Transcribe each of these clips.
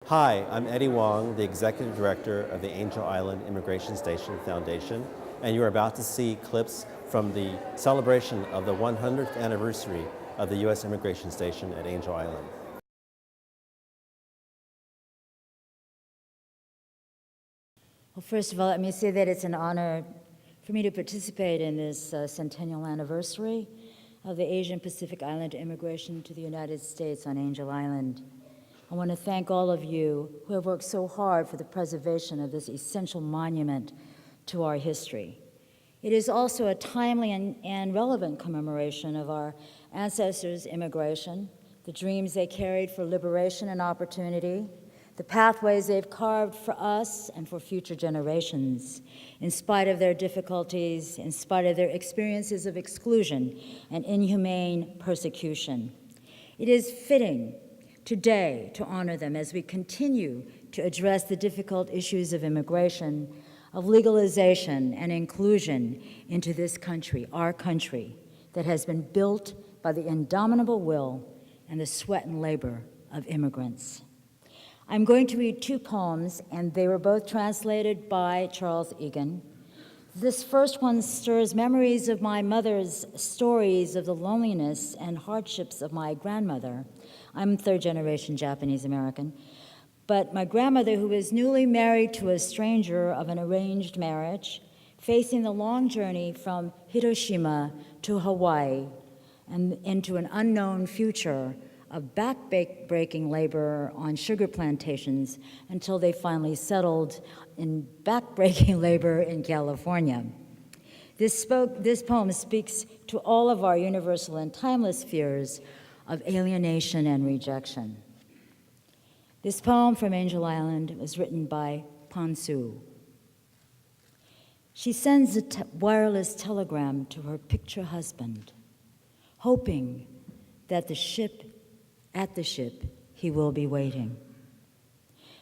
Hi, I'm Eddie Wong, the Executive Director of the Angel Island Immigration Station Foundation, and you're about to see clips from the celebration of the 100th anniversary of the U.S. Immigration Station at Angel Island. Well, first of all, let me say that it's an honor for me to participate in this centennial anniversary of the Asian Pacific Island immigration to the United States on Angel Island. I want to thank all of you who have worked so hard for the preservation of this essential monument to our history. It is also a timely and relevant commemoration of our ancestors' immigration, the dreams they carried for liberation and opportunity, the pathways they've carved for us and for future generations, in spite of their difficulties, in spite of their experiences of exclusion and inhumane persecution. It is fitting today to honor them as we continue to address the difficult issues of immigration, of legalization and inclusion into this country, our country, that has been built by the indomitable will and the sweat and labor of immigrants. I'm going to read two poems, and they were both translated by Charles Egan. This first one stirs memories of my mother's stories of the loneliness and hardships of my grandmother. I'm third-generation Japanese American. But my grandmother, who was newly married to a stranger of an arranged marriage, facing the long journey from Hiroshima to Hawaii and into an unknown future of back-breaking labor on sugar plantations until they finally settled in back-breaking labor in California. This poem speaks to all of our universal and timeless fears of alienation and rejection. This poem from Angel Island was written by Pansu. She sends a wireless telegram to her picture husband, hoping that at the ship he will be waiting.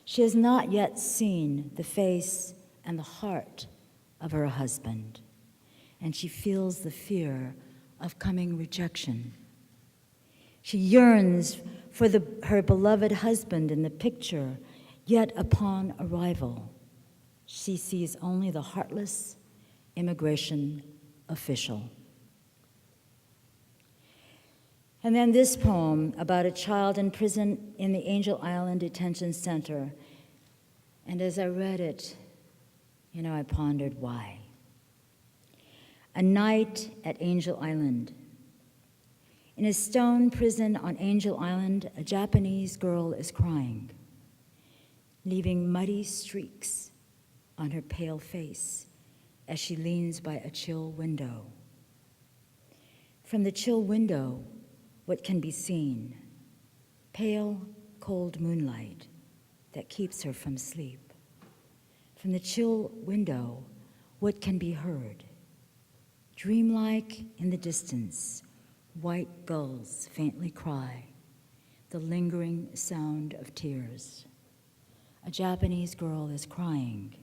She has not yet seen the face and the heart of her husband, and she feels the fear of coming rejection. She yearns for her beloved husband in the picture, yet upon arrival, she sees only the heartless immigration official. And then this poem about a child in prison in the Angel Island Detention Center. And as I read it, I pondered why. A night at Angel Island. In a stone prison on Angel Island, a Japanese girl is crying, leaving muddy streaks on her pale face as she leans by a chill window. From the chill window, what can be seen? Pale, cold moonlight that keeps her from sleep. From the chill window, what can be heard? Dreamlike in the distance, white gulls faintly cry, the lingering sound of tears. A Japanese girl is crying,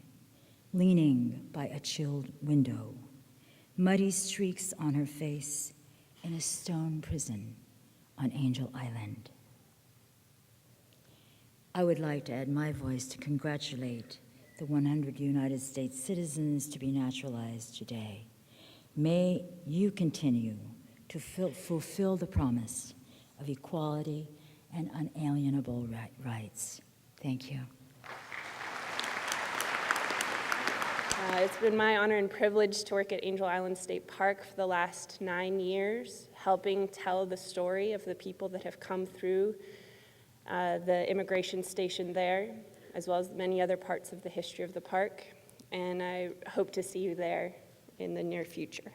leaning by a chilled window, muddy streaks on her face in a stone prison on Angel Island. I would like to add my voice to congratulate the 100 United States citizens to be naturalized today. May you continue to fulfill the promise of equality and unalienable rights. Thank you. It's been my honor and privilege to work at Angel Island State Park for the last 9 years, helping tell the story of the people that have come through the immigration station there, as well as many other parts of the history of the park. And I hope to see you there in the near future.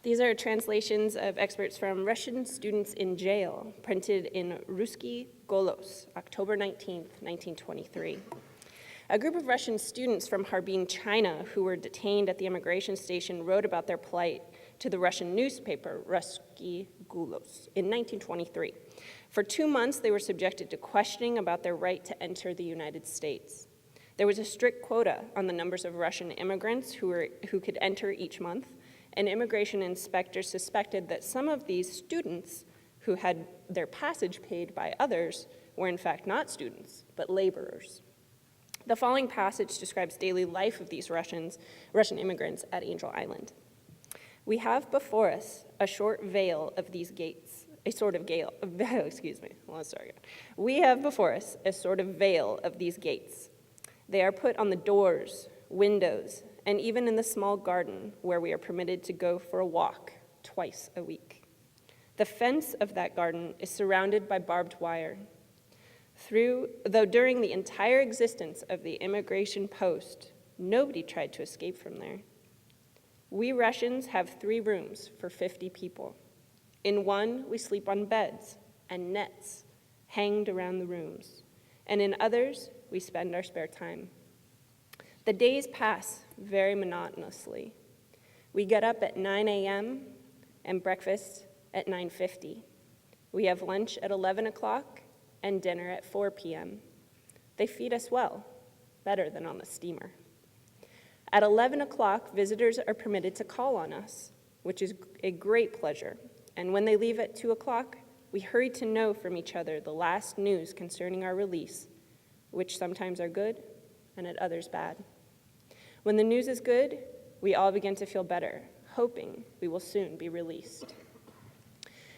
These are translations of excerpts from Russian Students in Jail, printed in Ruski Golos, October 19th, 1923. A group of Russian students from Harbin, China, who were detained at the immigration station, wrote about their plight to the Russian newspaper, Ruski Golos, in 1923. For 2 months, they were subjected to questioning about their right to enter the United States. There was a strict quota on the numbers of Russian immigrants who could enter each month, and immigration inspectors suspected that some of these students who had their passage paid by others were in fact not students, but laborers. The following passage describes daily life of these Russian immigrants at Angel Island. We have before us a short veil of these gates, a sort of veil, excuse me, let's start again. We have before us a sort of veil of these gates. They are put on the doors, windows, and even in the small garden where we are permitted to go for a walk twice a week. The fence of that garden is surrounded by barbed wire. Though during the entire existence of the immigration post, nobody tried to escape from there. We Russians have 3 rooms for 50 people. In one, we sleep on beds and nets hanged around the rooms, and in others, we spend our spare time. The days pass very monotonously. We get up at 9 a.m. and breakfast at 9:50. We have lunch at 11 o'clock and dinner at 4 p.m. They feed us well, better than on the steamer. At 11 o'clock, visitors are permitted to call on us, which is a great pleasure. And when they leave at 2 o'clock, we hurry to know from each other the last news concerning our release, which sometimes are good and at others bad. When the news is good, we all begin to feel better, hoping we will soon be released.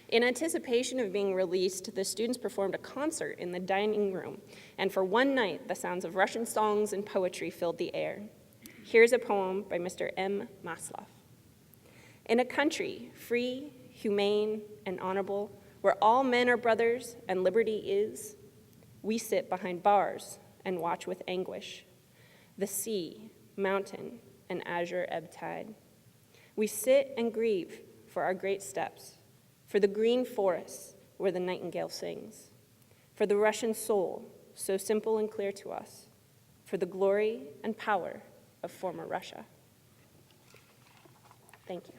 In anticipation of being released, the students performed a concert in the dining room, and for one night, the sounds of Russian songs and poetry filled the air. Here's a poem by Mr. M. Maslov. In a country free, humane, and honorable, where all men are brothers and liberty is, we sit behind bars and watch with anguish the sea, mountain, and azure ebb tide. We sit and grieve for our great steps, for the green forests where the nightingale sings, for the Russian soul, so simple and clear to us, for the glory and power of former Russia. Thank you.